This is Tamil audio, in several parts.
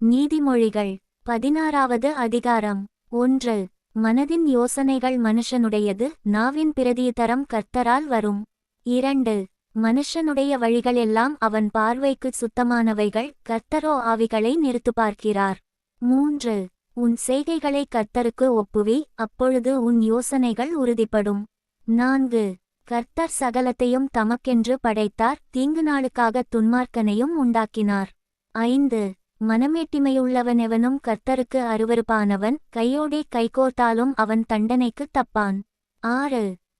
நீதிமொழிகள் 16வது அதிகாரம். 1. மனதின் யோசனைகள் மனுஷனுடையது, நாவின் பிரதியுத்தரம் கர்த்தரால் வரும். 2. மனுஷனுடைய வழிகளெல்லாம் அவன் பார்வைக்குச் சுத்தமானவைகள், கர்த்தரோ ஆவிகளை நிறுத்துப்பார்க்கிறார். 3. உன் செய்கைகளை கர்த்தருக்கு ஒப்புவி, அப்பொழுது உன் யோசனைகள் உறுதிப்படும். 4. கர்த்தர் சகலத்தையும் தமக்கென்று படைத்தார், தீங்கு நாளுக்காகத் துன்மார்க்கனையும் உண்டாக்கினார். 5. மனமேட்டிமையுள்ளவனெவனும் கர்த்தருக்கு அருவருப்பானவன், கையோடே கைகோர்த்தாலும் அவன் தண்டனைக்குத் தப்பான். 6.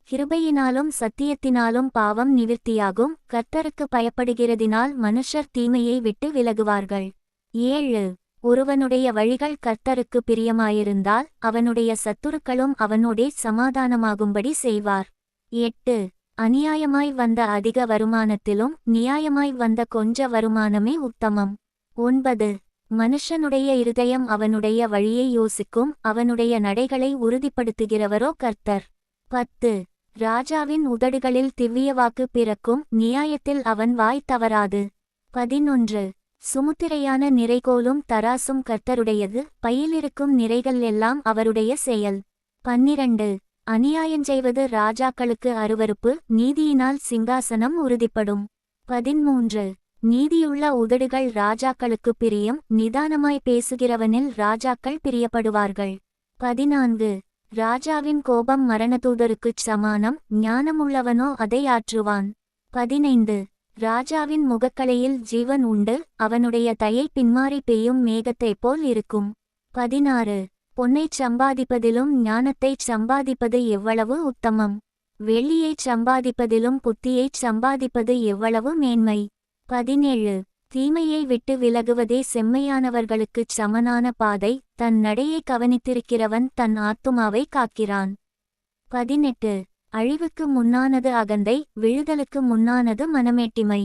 கிருபையினாலும் சத்தியத்தினாலும் பாவம் நிவிர்த்தியாகும், கர்த்தருக்கு பயப்படுகிறதினால் மனுஷர் தீமையை விட்டு விலகுவார்கள். 7. ஒருவனுடைய வழிகள் கர்த்தருக்கு பிரியமாயிருந்தால், அவனுடைய சத்துருக்களும் அவனோடே சமாதானமாகும்படி செய்வார். 8. அநியாயமாய் வந்த அதிக வருமானத்திலும் நியாயமாய் வந்த கொஞ்ச வருமானமே உத்தமம். 9. மனுஷனுடைய இருதயம் அவனுடைய வழியை யோசிக்கும், அவனுடைய நடைகளை உறுதிப்படுத்துகிறவரோ கர்த்தர். 10. ராஜாவின் உதடுகளில் திவ்யவாக்கு பிறக்கும், நியாயத்தில் அவன் வாய் தவறாது. 11. சுமுத்திரையான நிறைகோலும் தராசும் கர்த்தருடையது, பையிலிருக்கும் நிறைகள் எல்லாம் அவருடைய செயல். 12. அநியாயஞ்செய்வது ராஜாக்களுக்கு அருவருப்பு, நீதியினால் சிங்காசனம் உறுதிப்படும். 13. நீதியுள்ள உதடுகள் ராஜாக்களுக்கு பிரியம், நிதானமாய் பேசுகிறவனில் ராஜாக்கள் பிரியப்படுவார்கள். 14. ராஜாவின் கோபம் மரணதூதருக்குச் சமானம், ஞானமுள்ளவனோ அதை ஆற்றுவான். 15. ராஜாவின் முகக்கலையில் ஜீவன் உண்டு, அவனுடைய தயை பின்மாறி பெய்யும் மேகத்தைப் போல் இருக்கும். 16. பொன்னைச் சம்பாதிப்பதிலும் ஞானத்தைச் சம்பாதிப்பது எவ்வளவு உத்தமம்! வெள்ளியைச் சம்பாதிப்பதிலும் புத்தியைச் சம்பாதிப்பது எவ்வளவு மேன்மை! 17. தீமையை விட்டு விலகுவதே செம்மையானவர்களுக்குச் சமனான பாதை, தன் நடையை கவனித்திருக்கிறவன் தன் ஆத்துமாவை காக்கிறான். 18. அழிவுக்கு முன்னானது அகந்தை, விழுதலுக்கு முன்னானது மனமேட்டிமை.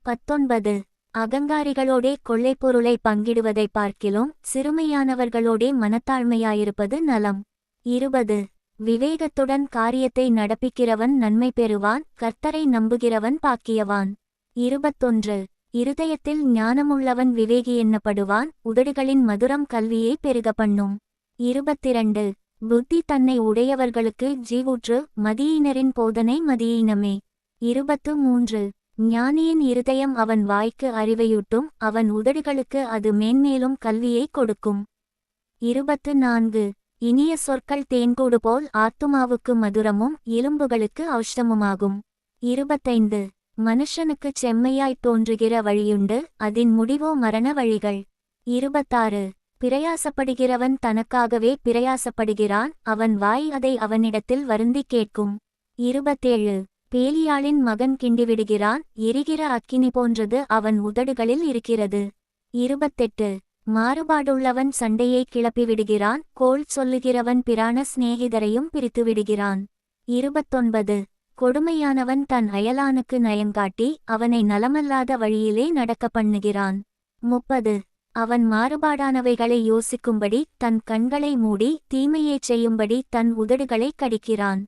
19. அகங்காரிகளோடே கொள்ளைப்பொருளை பங்கிடுவதை பார்க்கிலும், சிறுமையானவர்களோடே மனத்தாழ்மையாயிருப்பது நலம். 20. விவேகத்துடன் காரியத்தை நடப்பிக்கிறவன் நன்மை பெறுவான், கர்த்தரை நம்புகிறவன் பாக்கியவான். 21. இருதயத்தில் ஞானமுள்ளவன் விவேகி எண்ணப்படுவான், உதடுகளின் மதுரம் கல்வியை பெருக பண்ணும். 22. புத்தி தன்னை உடையவர்களுக்கு ஜீவூற்று, மதியீனரின் போதனை மதியீனமே. 23. ஞானியின் இருதயம் அவன் வாய்க்கு அறிவையூட்டும், அவன் உதடுகளுக்கு அது மேன்மேலும் கல்வியை கொடுக்கும். 24. இனிய சொற்கள் தேன்கூடு போல் ஆத்துமாவுக்கு மதுரமும், எலும்புகளுக்கு ஔஷதமுமாகும். 25. மனுஷனுக்குச் செம்மையாய்த் தோன்றுகிற வழியுண்டு, அதின் முடிவோ மரண வழிகள். 26. பிரயாசப்படுகிறவன் தனக்காகவே பிரயாசப்படுகிறான், அவன் வாய் அதை அவனிடத்தில் வருந்திக் கேட்கும். 27. பேலியாளின் மகன் கிண்டிவிடுகிறான், எரிகிற அக்கினி போன்றது அவன் உதடுகளில் இருக்கிறது. 28. மாறுபாடுள்ளவன் சண்டையை கிளப்பிவிடுகிறான், கோள் சொல்லுகிறவன் பிரான சிநேகிதரையும் பிரித்துவிடுகிறான். 29. கொடுமையானவன் தன் அயலானுக்கு நயங்காட்டி, அவனை நலமல்லாத வழியிலே நடக்க பண்ணுகிறான். 30. அவன் மாறுபாடானவைகளை யோசிக்கும்படி தன் கண்களை மூடி, தீமையைச் செய்யும்படி தன் உதடுகளைக் கடிக்கிறான்.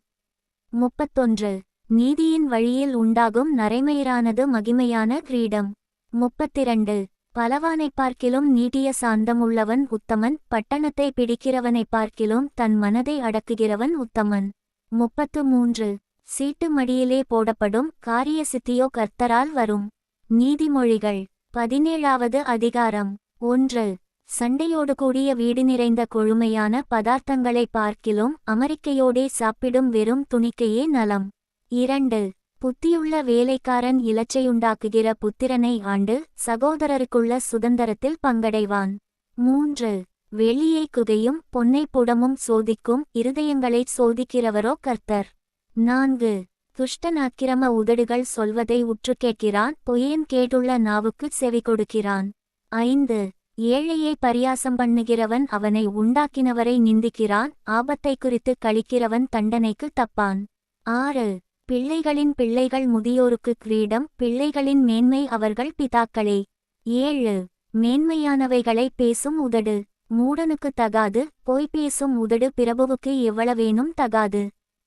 31. நீதியின் வழியில் உண்டாகும் நரைமயிரானது மகிமையான கிரீடம். 32. பலவானைப் பார்க்கிலும் நீட்டிய சாந்தமுள்ளவன் உத்தமன், பட்டணத்தை பிடிக்கிறவனைப் பார்க்கிலும் தன் மனதை அடக்குகிறவன் உத்தமன். 33. சீட்டு மடியிலே போடப்படும், காரிய சித்தியோ கர்த்தரால் வரும். நீதிமொழிகள் 17வது அதிகாரம். 1. சண்டையோடு கூடிய வீடு நிறைந்த கொழுமையான பதார்த்தங்களைப் பார்க்கிலும், அமரிக்கையோடே சாப்பிடும் வெறும் துணிக்கையே நலம். 2. புத்தியுள்ள வேலைக்காரன் இலச்சையுண்டாக்குகிற புத்திரனை ஆண்டு, சகோதரருக்குள்ள சுதந்தரத்தில் பங்கடைவான். 3. வெள்ளியை குகையும் பொன்னை புடமும் சோதிக்கும், இருதயங்களைச் சோதிக்கிறவரோ கர்த்தர். 4. துஷ்டன் அக்கிரம உதடுகள் சொல்வதை உற்று கேட்கிறான், பொய்யன் கேட்டுள்ள நாவுக்குச் செவி கொடுக்கிறான். 5. ஏழையை பரியாசம் பண்ணுகிறவன் அவனை உண்டாக்கினவரை நிந்திக்கிறான், ஆபத்தை குறித்து கழிக்கிறவன் தண்டனைக்கு தப்பான். 6. பிள்ளைகளின் பிள்ளைகள் முதியோருக்கு கிரீடம், பிள்ளைகளின் மேன்மை அவர்கள் பிதாக்களே. 7. மேன்மையானவைகளை பேசும் உதடு மூடனுக்கு தகாது, பொய் பேசும் உதடு பிரபுவுக்கு எவ்வளவேனும் தகாது.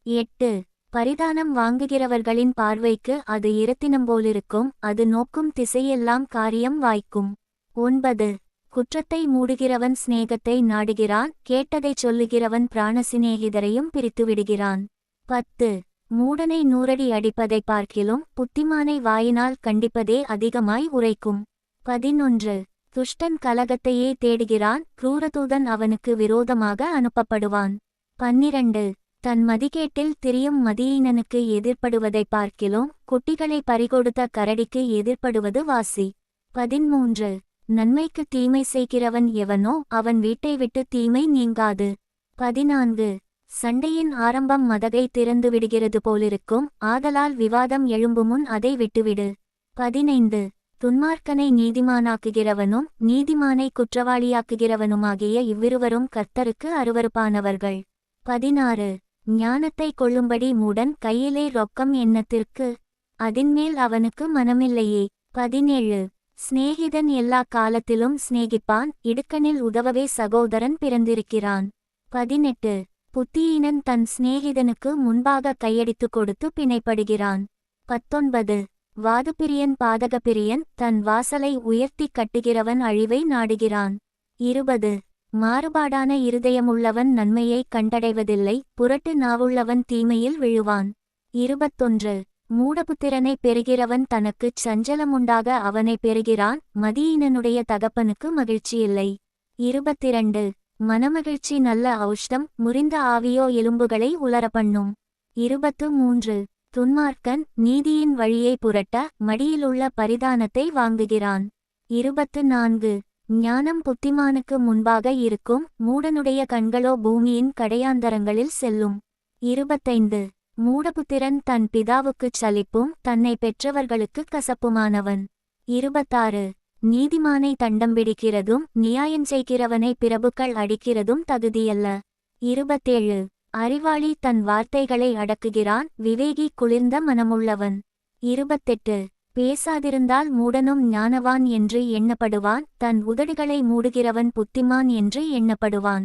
8. பரிதானம் வாங்குகிறவர்களின் பார்வைக்கு அது இரத்தினம் போலிருக்கும், அது நோக்கும் திசையெல்லாம் காரியம் வாய்க்கும். 9. குற்றத்தை மூடுகிறவன் சிநேகத்தை நாடுகிறான், கேட்டதைச் சொல்லுகிறவன் பிராணசிநேகிதரையும் பிரித்துவிடுகிறான். 10. மூடனை 100 அடி அடிப்பதைப் பார்க்கிலும் புத்திமானை வாயினால் கண்டிப்பதே அதிகமாய் உரைக்கும். 11. துஷ்டன் கலகத்தையே தேடுகிறான், கிரூரதூதன் அவனுக்கு விரோதமாக அனுப்பப்படுவான். 12. தன் மதிகேட்டில் திரியும் மதியீனனுக்கு எதிர்ப்படுவதைப் பார்க்கிலும் குட்டிகளை பறிகொடுத்த கரடிக்கு எதிர்ப்படுவது வாசி. 13. நன்மைக்கு தீமை செய்கிறவன் எவனோ அவன் வீட்டை விட்டு தீமை நீங்காது. 14. சண்டையின் ஆரம்பம் மதகை திறந்துவிடுகிறது போலிருக்கும், ஆதலால் விவாதம் எழும்புமுன் அதை விட்டுவிடு. 15. துன்மார்க்கனை நீதிமானாக்குகிறவனும் நீதிமானை குற்றவாளியாக்குகிறவனுமாகிய இவ்விருவரும் கர்த்தருக்கு அருவருப்பானவர்கள். 16. ஞானத்தை கொள்ளும்படி மூடன் கையிலே ரொக்கம் எண்ணத்திற்கு, அதின்மேல் அவனுக்கு மனமில்லையே. 17. சிநேகிதன் எல்லா காலத்திலும் சிநேகிப்பான், இடுக்கணில் உதவவே சகோதரன் பிறந்திருக்கிறான். 18. புத்தியீனன் தன் சிநேகிதனுக்கு முன்பாக கையடித்துக் கொடுத்து பிணைப்படுகிறான். 19. வாதுபிரியன் பாதகப்பிரியன், தன் வாசலை உயர்த்தி கட்டுகிறவன் அழிவை நாடுகிறான். 20. மாறுபாடான இருதயமுள்ளவன் நன்மையை கண்டடைவதில்லை, புரட்டு நாவுள்ளவன் தீமையில் விழுவான். 21. மூடபுத்திரனை பெறுகிறவன் தனக்குச் சஞ்சலமுண்டாக அவனை பெறுகிறான், மதியீனனுடைய தகப்பனுக்கு மகிழ்ச்சியில்லை. 22. மனமகிழ்ச்சி நல்ல ஔஷதம், முறிந்த ஆவியோ எலும்புகளை உலரப்பண்ணும். 23. துன்மார்க்கன் நீதியின் வழியை புரட்ட மடியிலுள்ள பரிதானத்தை வாங்குகிறான். 24. ஞானம் புத்திமானுக்கு முன்பாக இருக்கும், மூடனுடைய கண்களோ பூமியின் கடையாந்தரங்களில் செல்லும். 25. மூடபுத்திரன் தன் பிதாவுக்குச் சலிப்பும் தன்னை பெற்றவர்களுக்குக் கசப்புமானவன். 26. நீதிமானை தண்டம் பிடிக்கிறதும் நியாயம் செய்கிறவனை பிரபுக்கள் அடிக்கிறதும் தகுதியல்ல. 27. அறிவாளி தன் வார்த்தைகளை அடக்குகிறான், விவேகி குளிர்ந்த மனமுள்ளவன். 28. பேசாதிருந்தால் மூடனும் ஞானவான் என்று எண்ணப்படுவான், தன் உதடுகளை மூடுகிறவன் புத்திமான் என்று எண்ணப்படுவான்.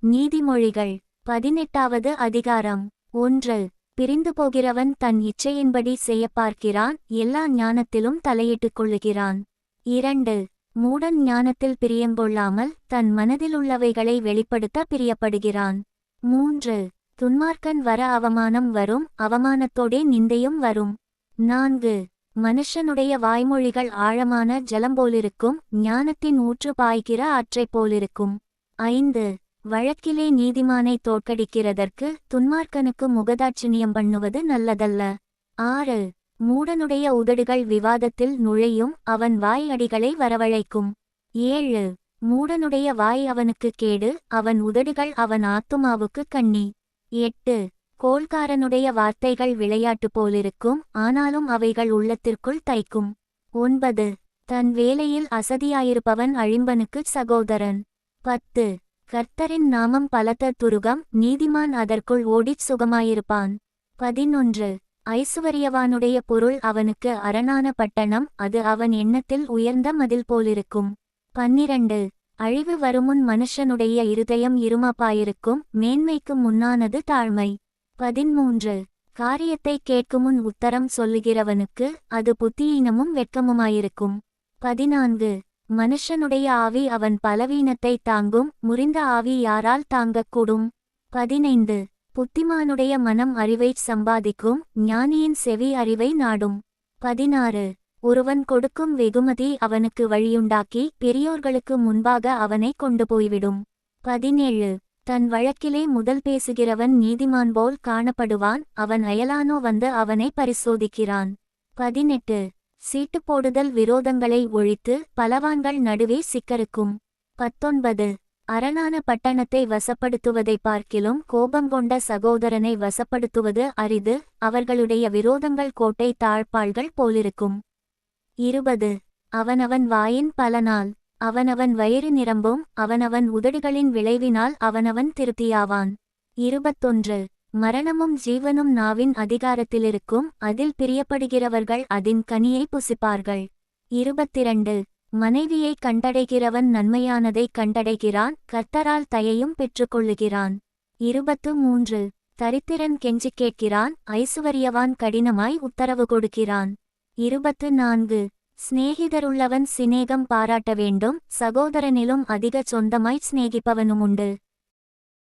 நீதிமொழிகள் 18வது அதிகாரம். 1. பிரிந்து போகிறவன் தன் இச்சையின்படி செய்ய பார்க்கிறான், எல்லா ஞானத்திலும் தலையிட்டுக் கொள்ளுகிறான். 2. மூடன் ஞானத்தில் பிரியங்கொள்ளாமல் தன் மனதிலுள்ளவைகளை வெளிப்படுத்த பிரியப்படுகிறான். 3. துன்மார்க்கன் வர அவமானம் வரும், அவமானத்தோடே நிந்தையும் வரும். 4. மனுஷனுடைய வாய்மொழிகள் ஆழமான ஜலம்போலிருக்கும், ஞானத்தின் ஊற்று பாய்கிற ஆற்றைப் போலிருக்கும். 5. வழக்கிலே நீதிமானை தோற்கடிக்கிறதற்கு துன்மார்க்கனுக்கு முகதாட்சிணியம் பண்ணுவது நல்லதல்ல. 6. மூடனுடைய உதடுகள் விவாதத்தில் நுழையும், அவன் வாய் அடிகளை வரவழைக்கும். 7. மூடனுடைய வாய் அவனுக்கு கேடு, அவன் உதடுகள் அவன் ஆத்துமாவுக்கு கண்ணி. 8. கோள்காரனுடைய வார்த்தைகள் விளையாட்டு போலிருக்கும், ஆனாலும் அவைகள் உள்ளத்திற்குள் தைக்கும். 9. தன் வேலையில் அசதியாயிருப்பவன் அழிம்பனுக்குச் சகோதரன். 10. கர்த்தரின் நாமம் பலத்த துருகம், நீதிமான் அதற்குள் ஓடிச் சுகமாயிருப்பான். 11. ஐசுவரியவானுடைய பொருள் அவனுக்கு அரணான பட்டணம், அது அவன் எண்ணத்தில் உயர்ந்த மதில் போலிருக்கும். 12. அழிவு வருமுன் மனுஷனுடைய இருதயம் இருமப்பாயிருக்கும், மேன்மைக்கு முன்னானது தாழ்மை. 13. காரியத்தை கேட்குமுன் உத்தரம் சொல்லுகிறவனுக்கு அது புத்தியீனமும் வெட்கமுமாயிருக்கும். 14. மனுஷனுடைய ஆவி அவன் பலவீனத்தை தாங்கும், முறிந்த ஆவி யாரால் தாங்கக்கூடும்? 15. புத்திமானுடைய மனம் அறிவைச் சம்பாதிக்கும், ஞானியின் செவி அறிவை நாடும். 16. ஒருவன் கொடுக்கும் வெகுமதி அவனுக்கு வழியுண்டாக்கி பெரியோர்களுக்கு முன்பாக அவனை கொண்டு போய்விடும். 17. தன் வழக்கிலே முதல் பேசுகிறவன் நீதிமான் போல் காணப்படுவான், அவன் அயலானோ வந்து அவனை பரிசோதிக்கிறான். 18. சீட்டு போடுதல் விரோதங்களை ஒழித்து பலவான்கள் நடுவே சிக்கருக்கும். 19. அரணான பட்டணத்தை வசப்படுத்துவதைப் பார்க்கிலும் கோபங்கொண்ட சகோதரனை வசப்படுத்துவது அரிது, அவர்களுடைய விரோதங்கள் கோட்டை தாழ்பாள்கள் போலிருக்கும். 20. அவனவன் வாயின் பலனால் அவனவன் வயிறு நிரம்பும், அவனவன் உதடுகளின் விளைவினால் அவனவன் திருப்தியாவான். 21. மரணமும் ஜீவனும் நாவின் அதிகாரத்திலிருக்கும், அதில் பிரியப்படுகிறவர்கள் அதின் கனியை புசிப்பார்கள். 22. மனைவியை கண்டடைகிறவன் நன்மையானதை கண்டடைகிறான், கர்த்தரால் தயையும் பெற்றுக்கொள்ளுகிறான். 23. தரித்திரன் கெஞ்சிக் கேட்கிறான், ஐசுவரியவான் கடினமாய் உத்தரவு கொடுக்கிறான். 24. சிநேகிதருள்ளவன் சிநேகம் பாராட்ட வேண்டும், சகோதரனிலும் அதிக சொந்தமாய்ச் சிநேகிப்பவனுமுண்டு.